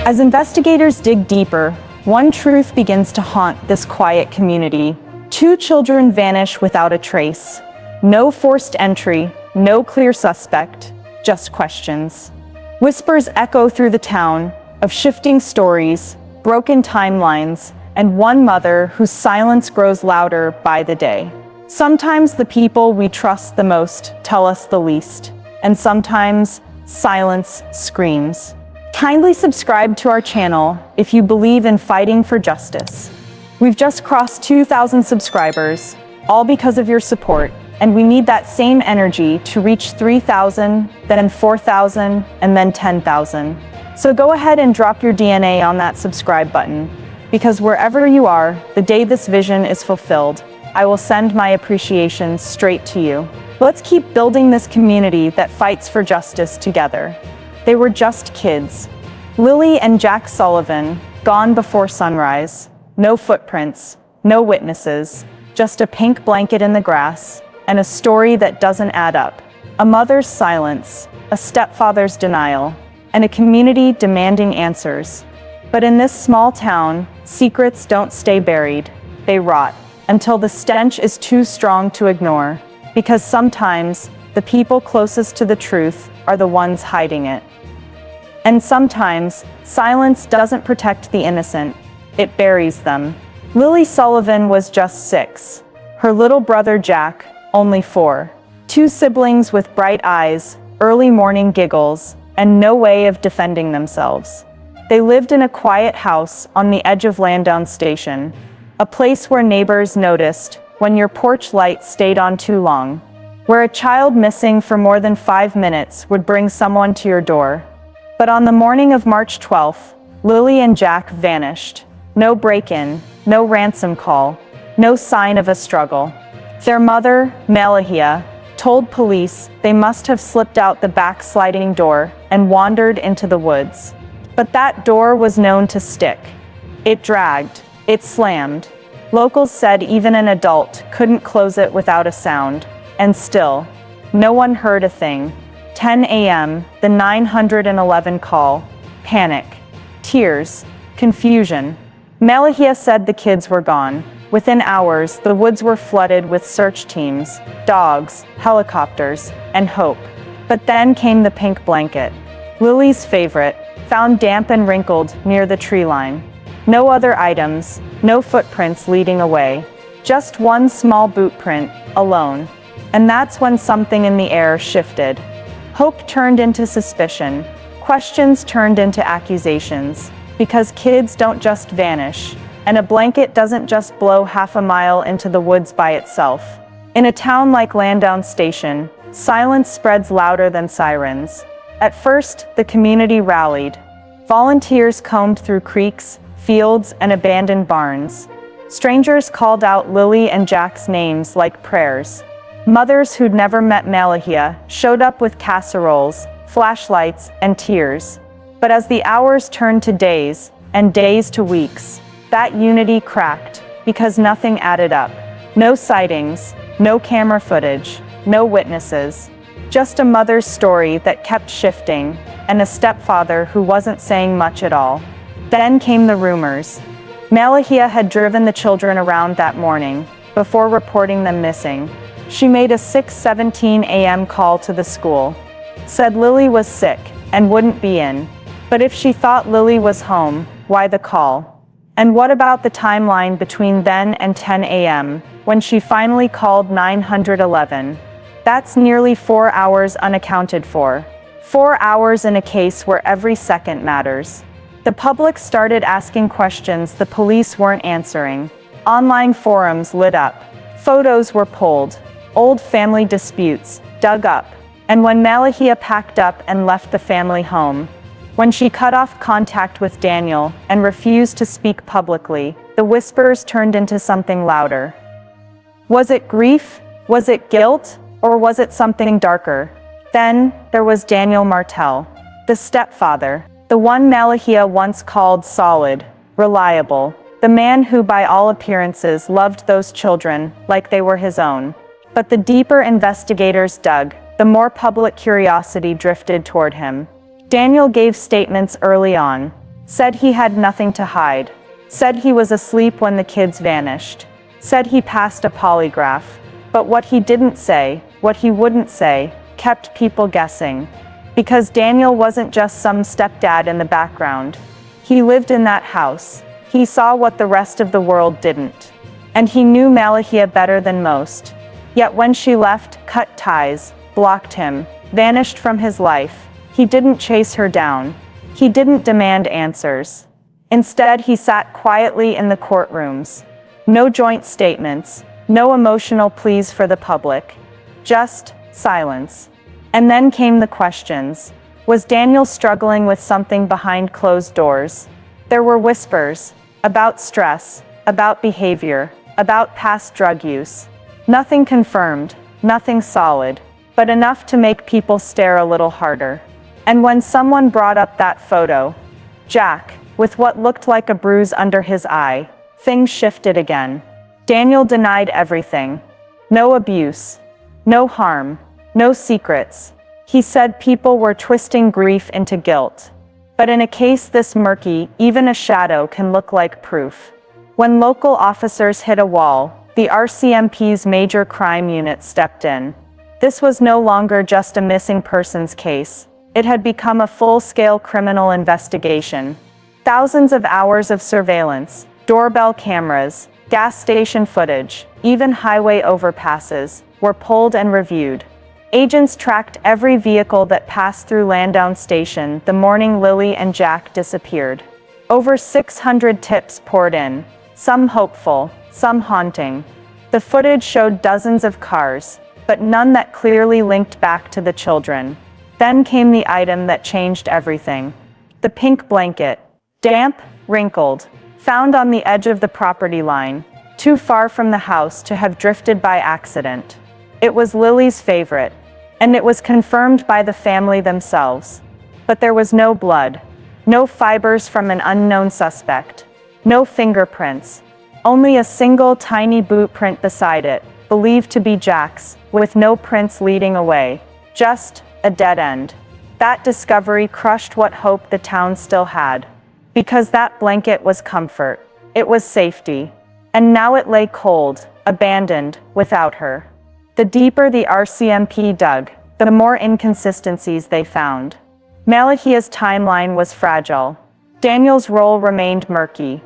As investigators dig deeper, one truth begins to haunt this quiet community. 2 children vanish without a trace. No forced entry, no clear suspect, just questions. Whispers echo through the town of shifting stories, broken timelines, and one mother whose silence grows louder by the day. Sometimes the people we trust the most tell us the least, and sometimes silence screams. Kindly subscribe to our channel if you believe in fighting for justice. We've just crossed 2,000 subscribers, all because of your support, and we need that same energy to reach 3,000, then 4,000, and then 10,000. So go ahead and drop your DNA on that subscribe button, because wherever you are, the day this vision is fulfilled, I will send my appreciation straight to you. Let's keep building this community that fights for justice together. They were just kids. Lily and Jack Sullivan, gone before sunrise. No footprints, no witnesses, just a pink blanket in the grass, and a story that doesn't add up. A mother's silence, a stepfather's denial, and a community demanding answers. But in this small town, secrets don't stay buried, they rot, until the stench is too strong to ignore, because sometimes the people closest to the truth are the ones hiding it. And sometimes, silence doesn't protect the innocent, it buries them. Lily Sullivan was just 6. Her little brother Jack, only 4. 2 siblings with bright eyes, early morning giggles, and no way of defending themselves. They lived in a quiet house on the edge of Landown Station, a place where neighbors noticed when your porch light stayed on too long, where a child missing for more than 5 minutes would bring someone to your door. But on the morning of March 12th, Lily and Jack vanished. No break-in, no ransom call, no sign of a struggle. Their mother, Melahya, told police they must have slipped out the back sliding door and wandered into the woods. But that door was known to stick. It dragged, it slammed. Locals said even an adult couldn't close it without a sound. And still, no one heard a thing. 10 a.m., the 911 call. Panic. Tears. Confusion. Melahya said the kids were gone. Within hours, the woods were flooded with search teams, dogs, helicopters, and hope. But then came the pink blanket. Lily's favorite, found damp and wrinkled near the tree line. No other items, no footprints leading away. Just one small boot print, alone. And that's when something in the air shifted. Hope turned into suspicion. Questions turned into accusations. Because kids don't just vanish, and a blanket doesn't just blow half a mile into the woods by itself. In a town like Landown Station, silence spreads louder than sirens. At first, the community rallied. Volunteers combed through creeks, fields, and abandoned barns. Strangers called out Lily and Jack's names like prayers. Mothers who'd never met Melahya showed up with casseroles, flashlights, and tears. But as the hours turned to days, and days to weeks, that unity cracked, because nothing added up. No sightings, no camera footage, no witnesses. Just a mother's story that kept shifting, and a stepfather who wasn't saying much at all. Then came the rumors. Melahya had driven the children around that morning, before reporting them missing. She made a 6:17 a.m. call to the school. Said Lily was sick, and wouldn't be in. But if she thought Lily was home, why the call? And what about the timeline between then and 10 a.m., when she finally called 911? That's nearly 4 hours unaccounted for. 4 hours in a case where every second matters. The public started asking questions the police weren't answering. Online forums lit up. Photos were pulled. Old family disputes dug up. And when Melahya packed up and left the family home, when she cut off contact with Daniel and refused to speak publicly, the whispers turned into something louder. Was it grief? Was it guilt? Or was it something darker? Then, there was Daniel Martel, the stepfather, the one Melahya once called solid, reliable, the man who by all appearances loved those children like they were his own. But the deeper investigators dug, the more public curiosity drifted toward him. Daniel gave statements early on. Said he had nothing to hide. Said he was asleep when the kids vanished. Said he passed a polygraph. But what he didn't say, what he wouldn't say, kept people guessing. Because Daniel wasn't just some stepdad in the background. He lived in that house. He saw what the rest of the world didn't. And he knew Melahya better than most. Yet when she left, cut ties, blocked him, vanished from his life, he didn't chase her down. He didn't demand answers. Instead, he sat quietly in the courtrooms. No joint statements, no emotional pleas for the public. Just silence. And then came the questions. Was Daniel struggling with something behind closed doors? There were whispers about stress, about behavior, about past drug use. Nothing confirmed, nothing solid, but enough to make people stare a little harder. And when someone brought up that photo, Jack, with what looked like a bruise under his eye, things shifted again. Daniel denied everything. No abuse, no harm, no secrets. He said people were twisting grief into guilt. But in a case this murky, even a shadow can look like proof. When local officers hit a wall, the RCMP's major crime unit stepped in. This was no longer just a missing persons case. It had become a full-scale criminal investigation. Thousands of hours of surveillance, doorbell cameras, gas station footage, even highway overpasses, were pulled and reviewed. Agents tracked every vehicle that passed through Landown Station the morning Lily and Jack disappeared. Over 600 tips poured in, some hopeful, some haunting. The footage showed dozens of cars, but none that clearly linked back to the children. Then came the item that changed everything. The pink blanket. Damp, wrinkled, found on the edge of the property line, too far from the house to have drifted by accident. It was Lily's favorite, and it was confirmed by the family themselves. But there was no blood, no fibers from an unknown suspect, no fingerprints, only a single tiny boot print beside it, believed to be Jack's, with no prints leading away. Just a dead end. That discovery crushed what hope the town still had. Because that blanket was comfort. It was safety. And now it lay cold, abandoned, without her. The deeper the RCMP dug, the more inconsistencies they found. Melahya's timeline was fragile. Daniel's role remained murky.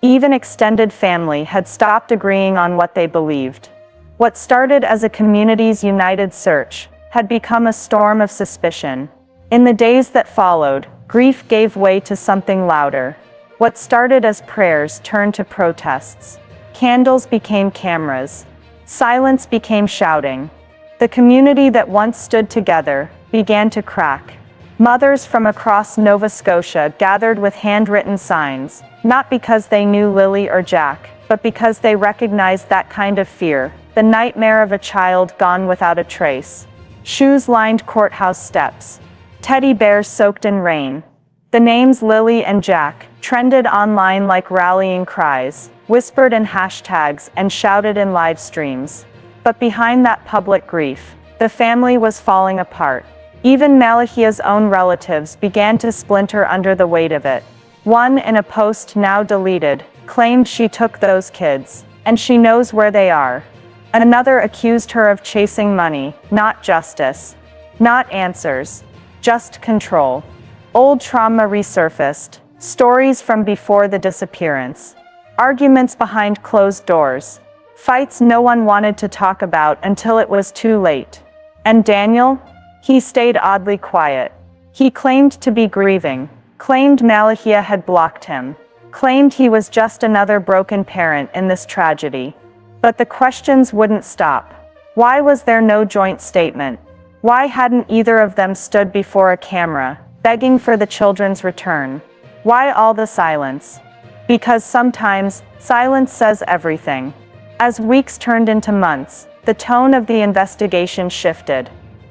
Even extended family had stopped agreeing on what they believed. What started as a community's united search had become a storm of suspicion. In the days that followed, grief gave way to something louder. What started as prayers turned to protests. Candles became cameras. Silence became shouting. The community that once stood together began to crack. Mothers from across Nova Scotia gathered with handwritten signs, not because they knew Lily or Jack, but because they recognized that kind of fear, the nightmare of a child gone without a trace. Shoes lined courthouse steps. Teddy bears soaked in rain. The names Lily and Jack trended online like rallying cries, whispered in hashtags and shouted in live streams. But behind that public grief, the family was falling apart. Even Melahya's own relatives began to splinter under the weight of it. One, in a post now deleted, claimed she took those kids, and she knows where they are. Another accused her of chasing money, not justice. Not answers. Just control. Old trauma resurfaced. Stories from before the disappearance. Arguments behind closed doors. Fights no one wanted to talk about until it was too late. And Daniel? He stayed oddly quiet. He claimed to be grieving. Claimed Melahya had blocked him. Claimed he was just another broken parent in this tragedy. But the questions wouldn't stop. Why was there no joint statement? Why hadn't either of them stood before a camera, begging for the children's return? Why all the silence? Because sometimes, silence says everything. As weeks turned into months, the tone of the investigation shifted.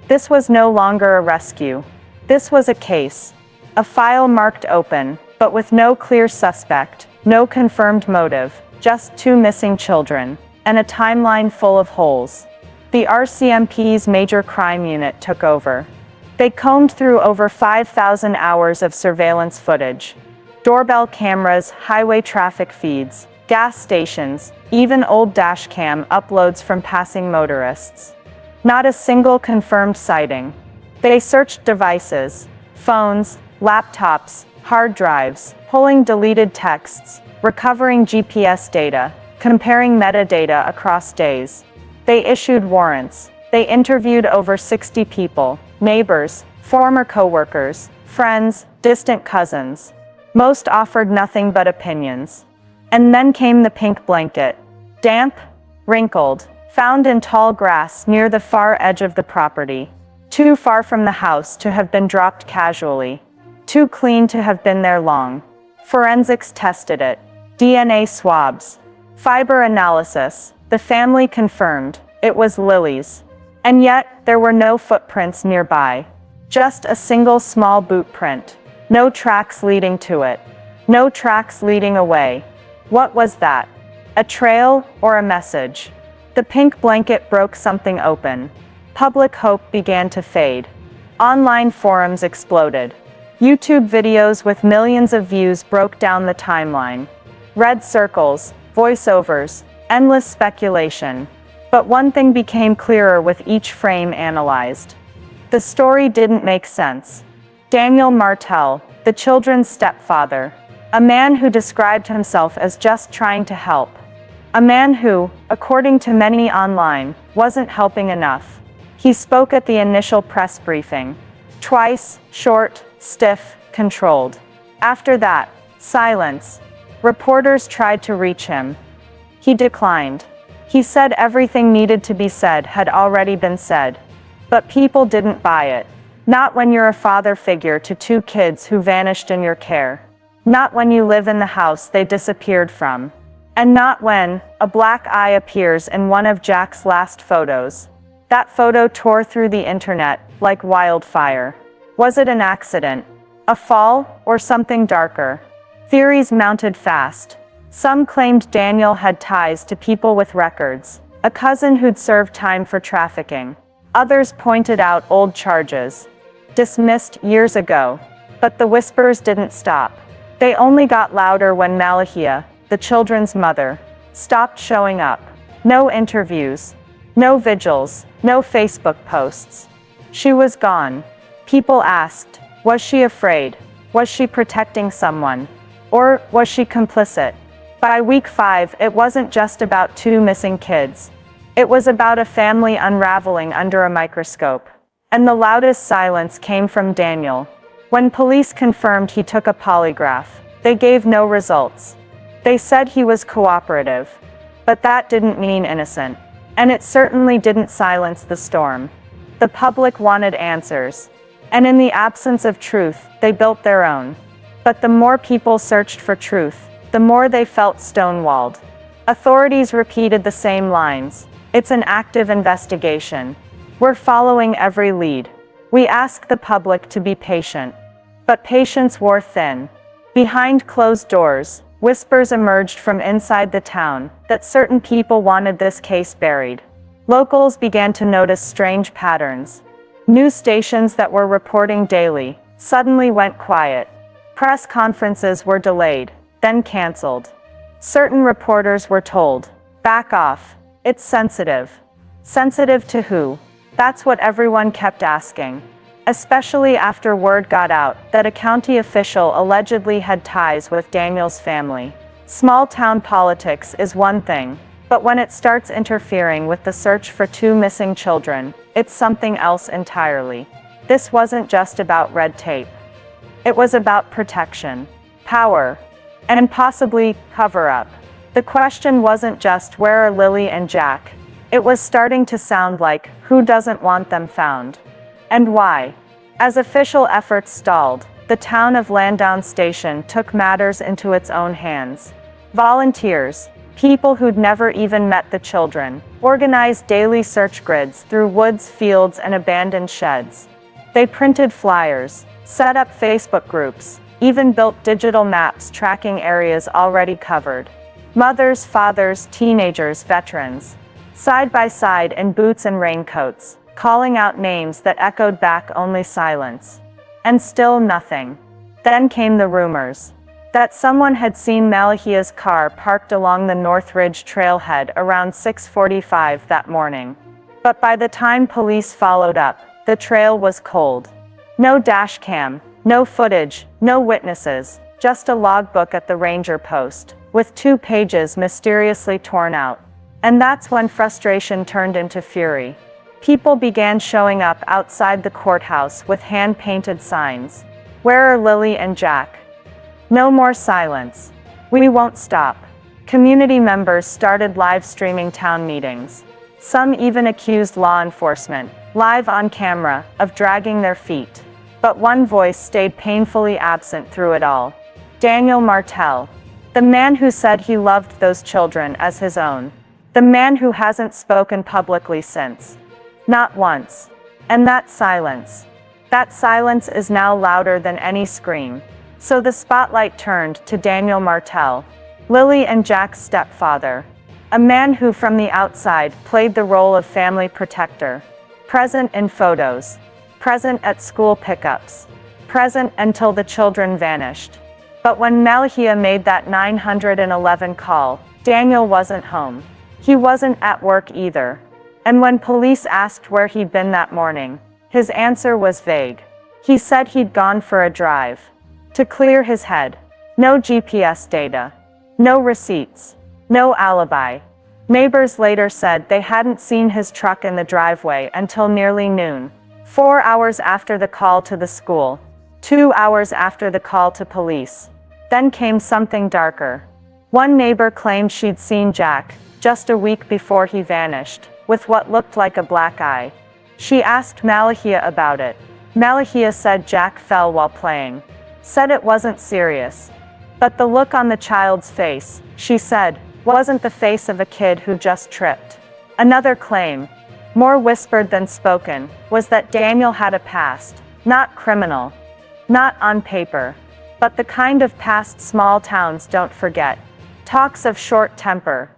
This was no longer a rescue. This was a case. A file marked open, but with no clear suspect, no confirmed motive, just two missing children, and a timeline full of holes. The RCMP's major crime unit took over. They combed through over 5,000 hours of surveillance footage. Doorbell cameras, highway traffic feeds, gas stations, even old dashcam uploads from passing motorists. Not a single confirmed sighting. They searched devices, phones, laptops, hard drives, pulling deleted texts, recovering GPS data, comparing metadata across days. They issued warrants. They interviewed over 60 people, neighbors, former coworkers, friends, distant cousins. Most offered nothing but opinions. And then came the pink blanket. Damp, wrinkled, found in tall grass near the far edge of the property. Too far from the house to have been dropped casually. Too clean to have been there long. Forensics tested it. DNA swabs. Fiber analysis. The family confirmed it was Lily's. And yet, there were no footprints nearby. Just a single small boot print. No tracks leading to it. No tracks leading away. What was that? A trail or a message? The pink blanket broke something open. Public hope began to fade. Online forums exploded. YouTube videos with millions of views broke down the timeline. Red circles, voiceovers, endless speculation. But one thing became clearer with each frame analyzed. The story didn't make sense. Daniel Martel, the children's stepfather, a man who described himself as just trying to help. A man who, according to many online, wasn't helping enough. He spoke at the initial press briefing. Twice, short, stiff, controlled. After that, silence. Reporters tried to reach him. He declined. He said everything needed to be said had already been said. But people didn't buy it. Not when you're a father figure to two kids who vanished in your care. Not when you live in the house they disappeared from. And not when a black eye appears in one of Jack's last photos. That photo tore through the internet like wildfire. Was it an accident? A fall, or something darker? Theories mounted fast. Some claimed Daniel had ties to people with records, a cousin who'd served time for trafficking. Others pointed out old charges, dismissed years ago. But the whispers didn't stop. They only got louder when Melahya, the children's mother, stopped showing up. No interviews, no vigils, no Facebook posts. She was gone. People asked, was she afraid? Was she protecting someone? Or was she complicit? By week 5, it wasn't just about 2 missing kids. It was about a family unraveling under a microscope. And the loudest silence came from Daniel. When police confirmed he took a polygraph, they gave no results. They said he was cooperative. But that didn't mean innocent. And it certainly didn't silence the storm. The public wanted answers. And in the absence of truth, they built their own. But the more people searched for truth, the more they felt stonewalled. Authorities repeated the same lines. It's an active investigation. We're following every lead. We ask the public to be patient. But patience wore thin. Behind closed doors, whispers emerged from inside the town that certain people wanted this case buried. Locals began to notice strange patterns. News stations that were reporting daily suddenly went quiet. Press conferences were delayed, then canceled. Certain reporters were told, back off, it's sensitive. Sensitive to who? That's what everyone kept asking. Especially after word got out that a county official allegedly had ties with Daniel's family. Small-town politics is one thing, but when it starts interfering with the search for 2 missing children, it's something else entirely. This wasn't just about red tape. It was about protection, power, and possibly cover-up. The question wasn't just where are Lily and Jack? It was starting to sound like who doesn't want them found? And why? As official efforts stalled, the town of Landown Station took matters into its own hands. Volunteers, people who'd never even met the children, organized daily search grids through woods, fields, and abandoned sheds. They printed flyers, set up Facebook groups, even built digital maps tracking areas already covered. Mothers, fathers, teenagers, veterans, side by side in boots and raincoats, calling out names that echoed back only silence. And still nothing. Then came the rumors. that someone had seen Melahya's car parked along the Northridge trailhead around 6:45 that morning. But by the time police followed up, the trail was cold. No dash cam, no footage, no witnesses, just a logbook at the ranger post, with 2 pages mysteriously torn out. And that's when frustration turned into fury. People began showing up outside the courthouse with hand-painted signs. "Where are Lily and Jack? No more silence. We won't stop." Community members started live streaming town meetings. Some even accused law enforcement, live on camera, of dragging their feet. But one voice stayed painfully absent through it all. Daniel Martel. The man who said he loved those children as his own. The man who hasn't spoken publicly since. Not once. And that silence is now louder than any scream. So the spotlight turned to Daniel Martel, Lily and Jack's stepfather. A man who from the outside played the role of family protector. Present in photos. Present at school pickups. Present until the children vanished. But when Melahya made that 911 call, Daniel wasn't home. He wasn't at work either. And when police asked where he'd been that morning, his answer was vague. He said he'd gone for a drive. To clear his head. No GPS data. No receipts. No alibi. Neighbors later said they hadn't seen his truck in the driveway until nearly noon. 4 hours after the call to the school. 2 hours after the call to police. Then came something darker. One neighbor claimed she'd seen Jack, just a week before he vanished, with what looked like a black eye. She asked Melahya about it. Melahya said Jack fell while playing. Said it wasn't serious. But the look on the child's face, she said, wasn't the face of a kid who just tripped. Another claim, more whispered than spoken, was that Daniel had a past, not criminal, not on paper, but the kind of past small towns don't forget. Talks of short temper.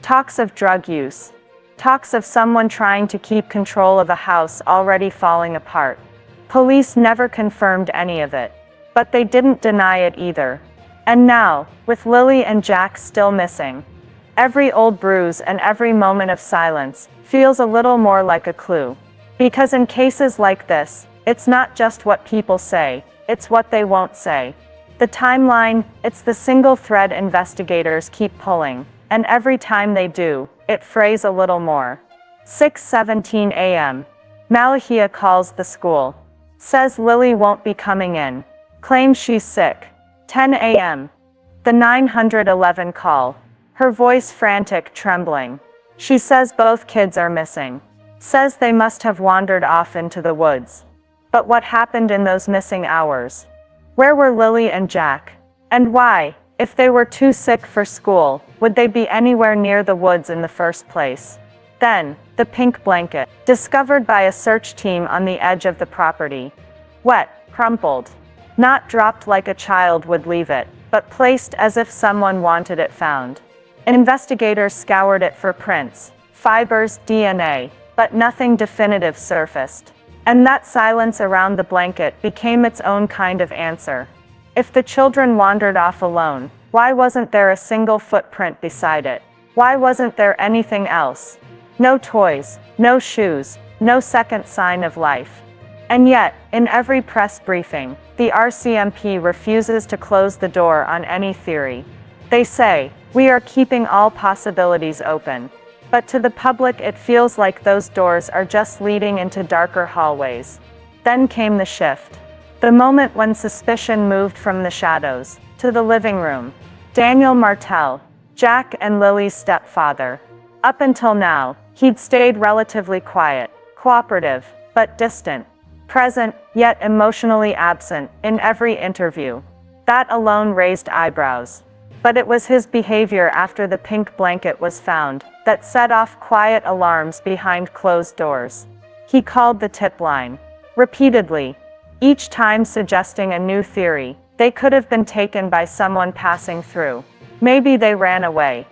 Talks of drug use. Talks of someone trying to keep control of a house already falling apart. Police never confirmed any of it. But they didn't deny it either. And now, with Lily and Jack still missing, every old bruise and every moment of silence feels a little more like a clue. Because in cases like this, it's not just what people say, it's what they won't say. The timeline, it's the single thread investigators keep pulling. And every time they do, it frays a little more. 6:17 a.m. Melahya calls the school. Says Lily won't be coming in. Claims she's sick. 10 a.m. The 911 call. Her voice frantic, trembling. She says both kids are missing. Says they must have wandered off into the woods. But what happened in those missing hours? Where were Lily and Jack? And why, if they were too sick for school, would they be anywhere near the woods in the first place? Then, the pink blanket, discovered by a search team on the edge of the property. Wet, crumpled. Not dropped like a child would leave it, but placed as if someone wanted it found. Investigators scoured it for prints, fibers, DNA, but nothing definitive surfaced. And that silence around the blanket became its own kind of answer. If the children wandered off alone, why wasn't there a single footprint beside it? Why wasn't there anything else? No toys, no shoes, no second sign of life. And yet, in every press briefing, the RCMP refuses to close the door on any theory. They say, "We are keeping all possibilities open." But to the public it feels like those doors are just leading into darker hallways. Then came the shift. The moment when suspicion moved from the shadows to the living room. Daniel Martel, Jack and Lily's stepfather. Up until now, he'd stayed relatively quiet, cooperative, but distant. Present, yet emotionally absent, in every interview. That alone raised eyebrows. But it was his behavior after the pink blanket was found that set off quiet alarms behind closed doors. He called the tip line. Repeatedly. Each time suggesting a new theory. They could have been taken by someone passing through. Maybe they ran away.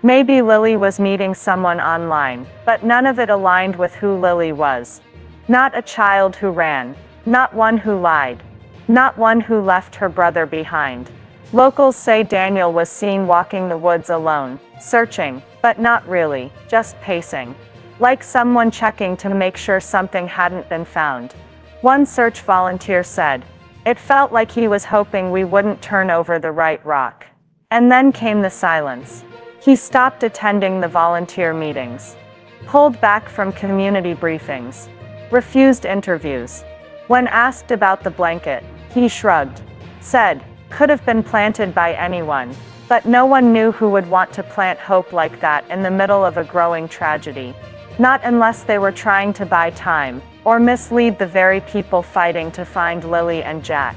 Maybe Lily was meeting someone online, but none of it aligned with who Lily was. Not a child who ran. Not one who lied. Not one who left her brother behind. Locals say Daniel was seen walking the woods alone, searching, but not really, just pacing. Like someone checking to make sure something hadn't been found. One search volunteer said, "It felt like he was hoping we wouldn't turn over the right rock." And then came the silence. He stopped attending the volunteer meetings. Pulled back from community briefings. Refused interviews. When asked about the blanket, he shrugged. Said, "Could have been planted by anyone." But no one knew who would want to plant hope like that in the middle of a growing tragedy. Not unless they were trying to buy time, or mislead the very people fighting to find Lily and Jack.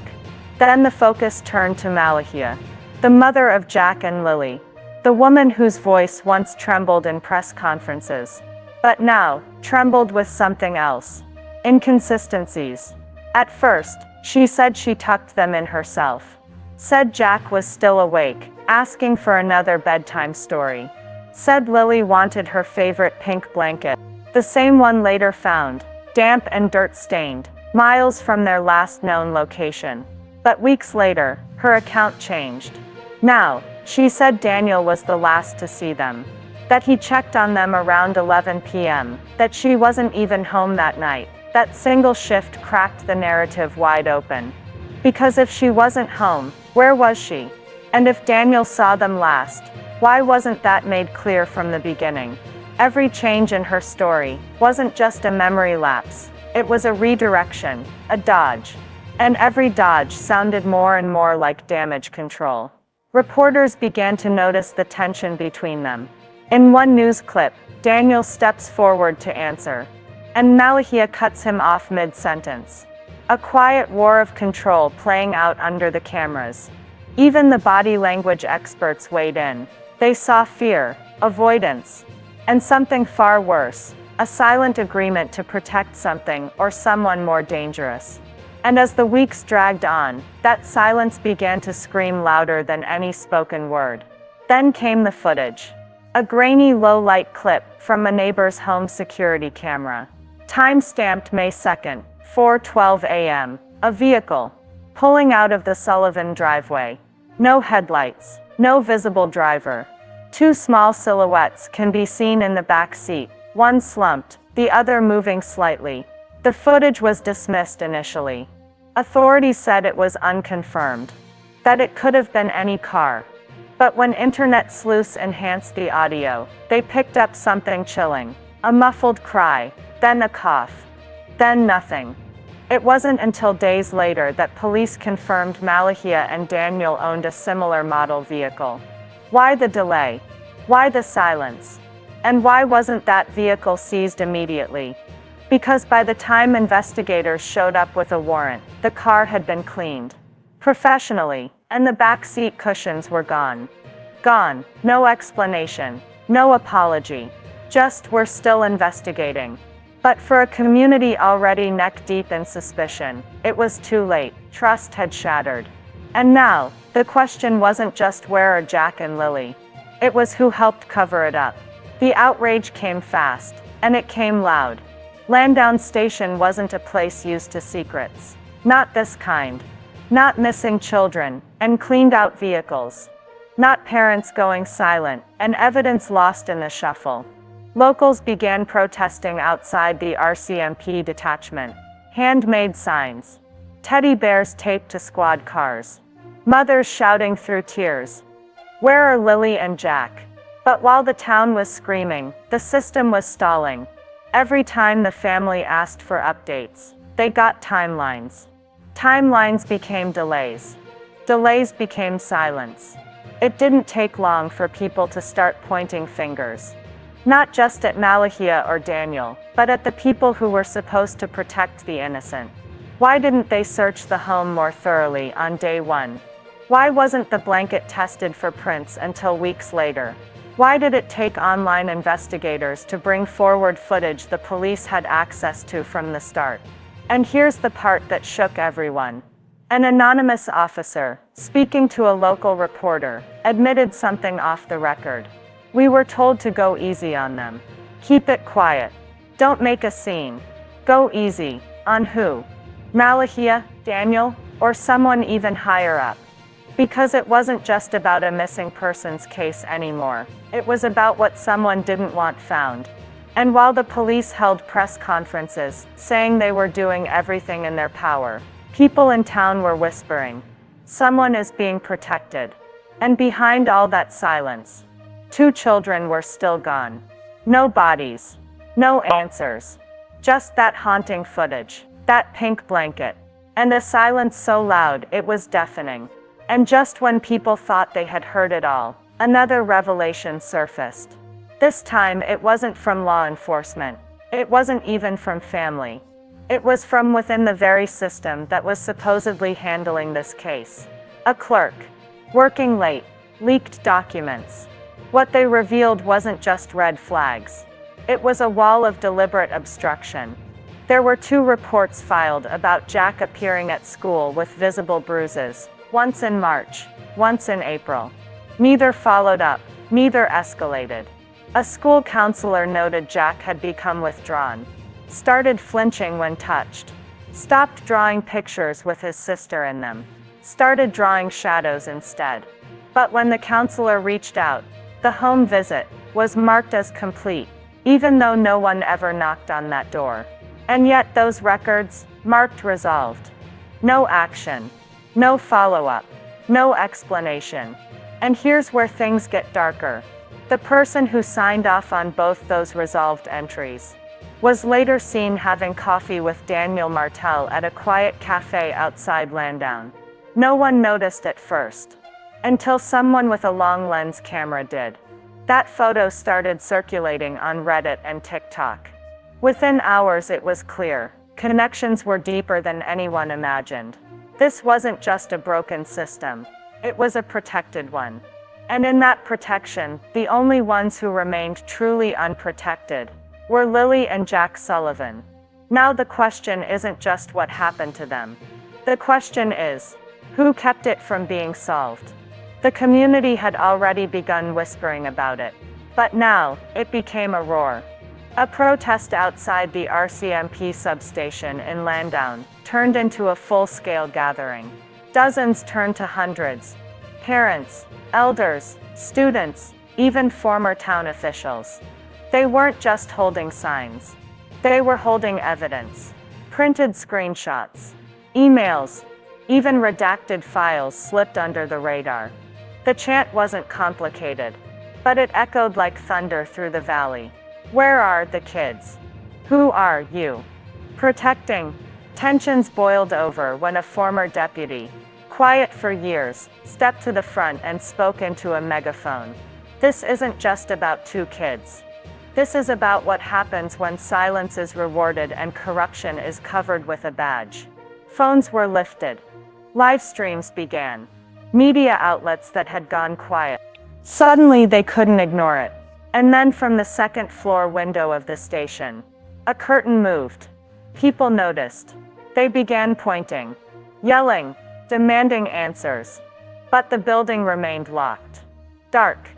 Then the focus turned to Melahya, the mother of Jack and Lily, the woman whose voice once trembled in press conferences, but now trembled with something else. Inconsistencies. At first, she said she tucked them in herself. Said Jack was still awake, asking for another bedtime story. Said Lily wanted her favorite pink blanket, the same one later found, damp and dirt-stained, miles from their last known location. But weeks later, her account changed. Now, she said Daniel was the last to see them. That he checked on them around 11 p.m., that she wasn't even home that night. That single shift cracked the narrative wide open. Because if she wasn't home, where was she? And if Daniel saw them last, why wasn't that made clear from the beginning? Every change in her story wasn't just a memory lapse. It was a redirection, a dodge. And every dodge sounded more and more like damage control. Reporters began to notice the tension between them. In one news clip, Daniel steps forward to answer, and Melahya cuts him off mid-sentence. A quiet war of control playing out under the cameras. Even the body language experts weighed in. They saw fear, avoidance, and something far worse, a silent agreement to protect something or someone more dangerous. And as the weeks dragged on, that silence began to scream louder than any spoken word. Then came the footage. A grainy low-light clip from a neighbor's home security camera. Time-stamped May 2nd, 4:12 a.m. A vehicle pulling out of the Sullivan driveway. No headlights, no visible driver. Two small silhouettes can be seen in the back seat, one slumped, the other moving slightly. The footage was dismissed initially. Authorities said it was unconfirmed, that it could have been any car. But when internet sleuths enhanced the audio, they picked up something chilling. A muffled cry, then a cough, then nothing. It wasn't until days later that police confirmed Melahya and Daniel owned a similar model vehicle. Why the delay? Why the silence? And why wasn't that vehicle seized immediately? Because by the time investigators showed up with a warrant, the car had been cleaned professionally, and the back seat cushions were gone. Gone, no explanation, no apology. Just, "We're still investigating." But for a community already neck-deep in suspicion, it was too late. Trust had shattered. And now, the question wasn't just where are Jack and Lily. It was who helped cover it up. The outrage came fast, and it came loud. Landown Station wasn't a place used to secrets. Not this kind. Not missing children, and cleaned-out vehicles. Not parents going silent, and evidence lost in the shuffle. Locals began protesting outside the RCMP detachment. Handmade signs. Teddy bears taped to squad cars. Mothers shouting through tears, "Where are Lily and Jack?" But while the town was screaming, the system was stalling. Every time the family asked for updates, they got timelines. Timelines became delays. Delays became silence. It didn't take long for people to start pointing fingers. Not just at Melahya or Daniel, but at the people who were supposed to protect the innocent. Why didn't they search the home more thoroughly on day one? Why wasn't the blanket tested for prints until weeks later? Why did it take online investigators to bring forward footage the police had access to from the start? And here's the part that shook everyone. An anonymous officer, speaking to a local reporter, admitted something off the record. "We were told to go easy on them. Keep it quiet. Don't make a scene." Go easy. On who? Melahya, Daniel, or someone even higher up? Because it wasn't just about a missing persons case anymore. It was about what someone didn't want found. And while the police held press conferences, saying they were doing everything in their power, people in town were whispering, "Someone is being protected." And behind all that silence, 2 children were still gone. No bodies. No answers. Just that haunting footage. That pink blanket. And a silence so loud it was deafening. And just when people thought they had heard it all, another revelation surfaced. This time it wasn't from law enforcement. It wasn't even from family. It was from within the very system that was supposedly handling this case. A clerk. Working late. Leaked documents. What they revealed wasn't just red flags. It was a wall of deliberate obstruction. There were 2 reports filed about Jack appearing at school with visible bruises, once in March, once in April. Neither followed up, neither escalated. A school counselor noted Jack had become withdrawn, started flinching when touched, stopped drawing pictures with his sister in them, started drawing shadows instead. But when the counselor reached out, the home visit was marked as complete, even though no one ever knocked on that door. And yet those records, marked resolved. No action. No follow-up. No explanation. And here's where things get darker. The person who signed off on both those resolved entries was later seen having coffee with Daniel Martel at a quiet cafe outside Landown. No one noticed at first, until someone with a long lens camera did. That photo started circulating on Reddit and TikTok. Within hours it was clear, connections were deeper than anyone imagined. This wasn't just a broken system, it was a protected one. And in that protection, the only ones who remained truly unprotected were Lily and Jack Sullivan. Now the question isn't just what happened to them. The question is, who kept it from being solved? The community had already begun whispering about it. But now, it became a roar. A protest outside the RCMP substation in Landown turned into a full-scale gathering. Dozens turned to hundreds. Parents, elders, students, even former town officials. They weren't just holding signs. They were holding evidence. Printed screenshots, emails, even redacted files slipped under the radar. The chant wasn't complicated, but it echoed like thunder through the valley. Where are the kids? Who are you protecting? Tensions boiled over when a former deputy, quiet for years, stepped to the front and spoke into a megaphone. This isn't just about 2 kids. This is about what happens when silence is rewarded and corruption is covered with a badge. Phones were lifted. Live streams began. Media outlets that had gone quiet. Suddenly they couldn't ignore it. And then from the second-floor window of the station, a curtain moved. People noticed. They began pointing, yelling, demanding answers. But the building remained locked. Dark.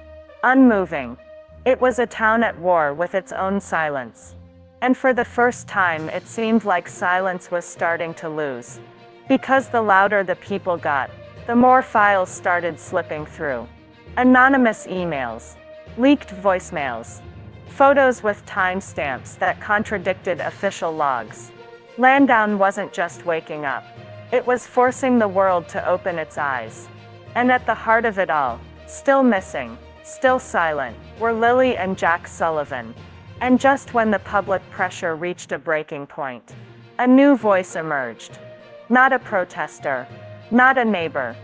Unmoving. It was a town at war with its own silence. And for the first time it seemed like silence was starting to lose. Because the louder the people got, the more files started slipping through. Anonymous emails, leaked voicemails, photos with timestamps that contradicted official logs. Landown wasn't just waking up. It was forcing the world to open its eyes. And at the heart of it all, still missing, still silent, were Lily and Jack Sullivan. And just when the public pressure reached a breaking point, a new voice emerged. Not a protester, not a neighbor,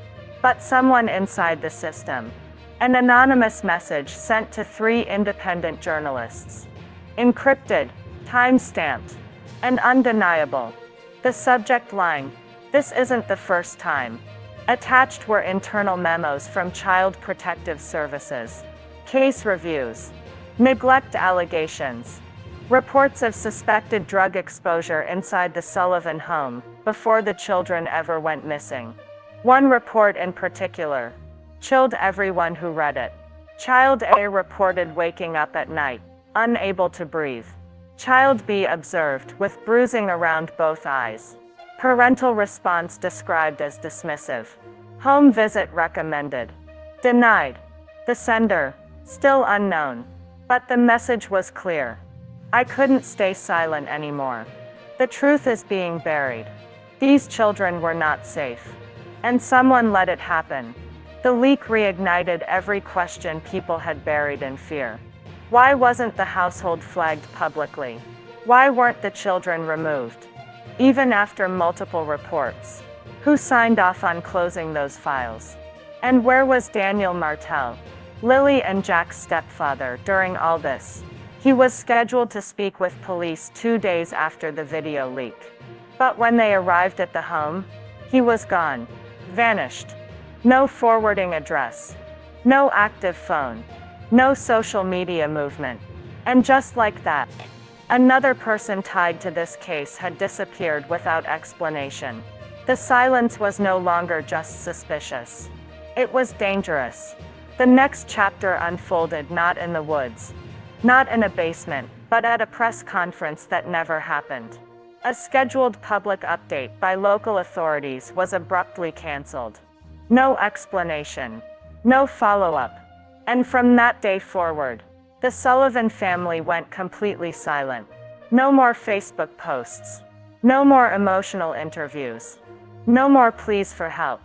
but someone inside the system. An anonymous message sent to 3 independent journalists. Encrypted, time-stamped, and undeniable. The subject line, "This isn't the first time." Attached were internal memos from Child Protective Services, case reviews, neglect allegations, reports of suspected drug exposure inside the Sullivan home before the children ever went missing. One report in particular chilled everyone who read it. Child A reported waking up at night, unable to breathe. Child B observed with bruising around both eyes. Parental response described as dismissive. Home visit recommended. Denied. The sender, still unknown. But the message was clear. I couldn't stay silent anymore. The truth is being buried. These children were not safe. And someone let it happen. The leak reignited every question people had buried in fear. Why wasn't the household flagged publicly? Why weren't the children removed? Even after multiple reports. Who signed off on closing those files? And where was Daniel Martel, Lily and Jack's stepfather, during all this? He was scheduled to speak with police 2 days after the video leak. But when they arrived at the home, he was gone. Vanished. No forwarding address. No active phone. No social media movement. And just like that, another person tied to this case had disappeared without explanation. The silence was no longer just suspicious. It was dangerous. The next chapter unfolded not in the woods, not in a basement, but at a press conference that never happened. A scheduled public update by local authorities was abruptly canceled. No explanation. No follow-up. And from that day forward, the Sullivan family went completely silent. No more Facebook posts. No more emotional interviews. No more pleas for help.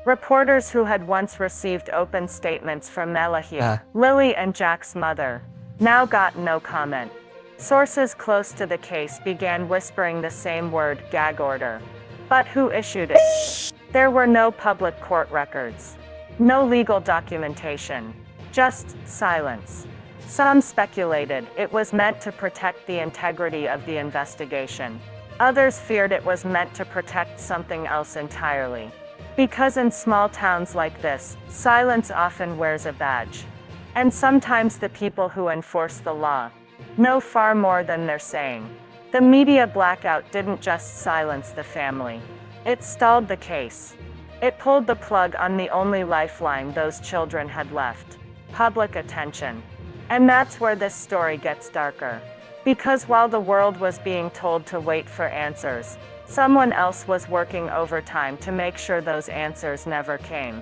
Reporters who had once received open statements from Melahya, Lily and Jack's mother, now got no comment. Sources close to the case began whispering the same word, gag order. But who issued it? There were no public court records. No legal documentation. Just silence. Some speculated it was meant to protect the integrity of the investigation. Others feared it was meant to protect something else entirely. Because in small towns like this, silence often wears a badge. And sometimes the people who enforce the law know far more than they're saying. The media blackout didn't just silence the family. It stalled the case. It pulled the plug on the only lifeline those children had left: public attention. And that's where this story gets darker. Because while the world was being told to wait for answers, someone else was working overtime to make sure those answers never came.